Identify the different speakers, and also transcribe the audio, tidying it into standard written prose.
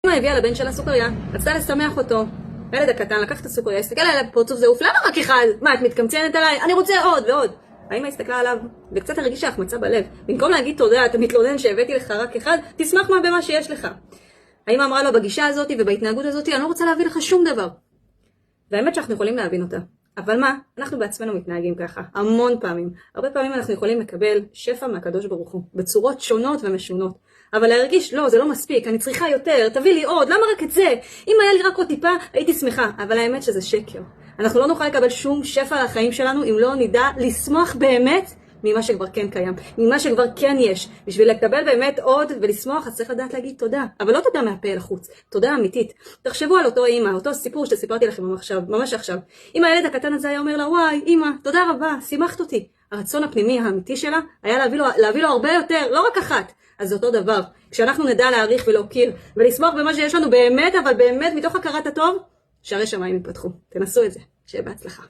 Speaker 1: אמא הביאה לבן שלה סוכריה, רצתה לשמח אותו. הילד הקטן לקח את הסוכריה, הסתכל עליה בפרצוף זעוף, למה רק אחד? מה, את מתקמצנת עליי? אני רוצה עוד ועוד. האמא הסתכלה עליו, וקצת הרגישה החמצה בלב. במקום להגיד תודה, אתה מתלונן שהבאתי לך רק אחד, תשמח מה במה שיש לך. האמא אמרה לו, בגישה הזאת ובהתנהגות הזאת, אני לא רוצה להביא לך שום דבר. והאמת שאנחנו יכולים להבין אותה. אבל מה? אנחנו בעצמנו מתנהגים ככה, המון פעמים. הרבה פעמים אנחנו יכולים לקבל שפע מהקדוש ברוך הוא, בצורות שונות ומשונות. אבל להרגיש, לא, זה לא מספיק, אני צריכה יותר, תביא לי עוד, למה רק את זה? אם היה לי רק עוד טיפה, הייתי שמחה. אבל האמת שזה שקר. אנחנו לא נוכל לקבל שום שפע לחיים שלנו, אם לא נדע לשמוח באמת ממה שכבר כן קיים, ממה שכבר כן יש. בשביל לקבל באמת עוד ולשמוח, אז צריך לדעת להגיד תודה. אבל לא תודה מהפה אל החוץ, תודה אמיתית. תחשבו על אותו אמא, אותו סיפור שסיפרתי לכם ממש עכשיו. אם הילד הקטן הזה היה אומר לה, וואי, אמא, תודה רבה, שימחת אותי. הרצון הפנימי האמיתי שלה היה להביא לו הרבה יותר, לא רק אחת. אז זה אותו דבר. כשאנחנו נדע להעריך ולהוקיר ולשמוח במה שיש לנו באמת, אבל באמת מתוך הכרת הטוב, שערי שמיים יפתחו. תנסו את זה. שיהיה בהצלחה.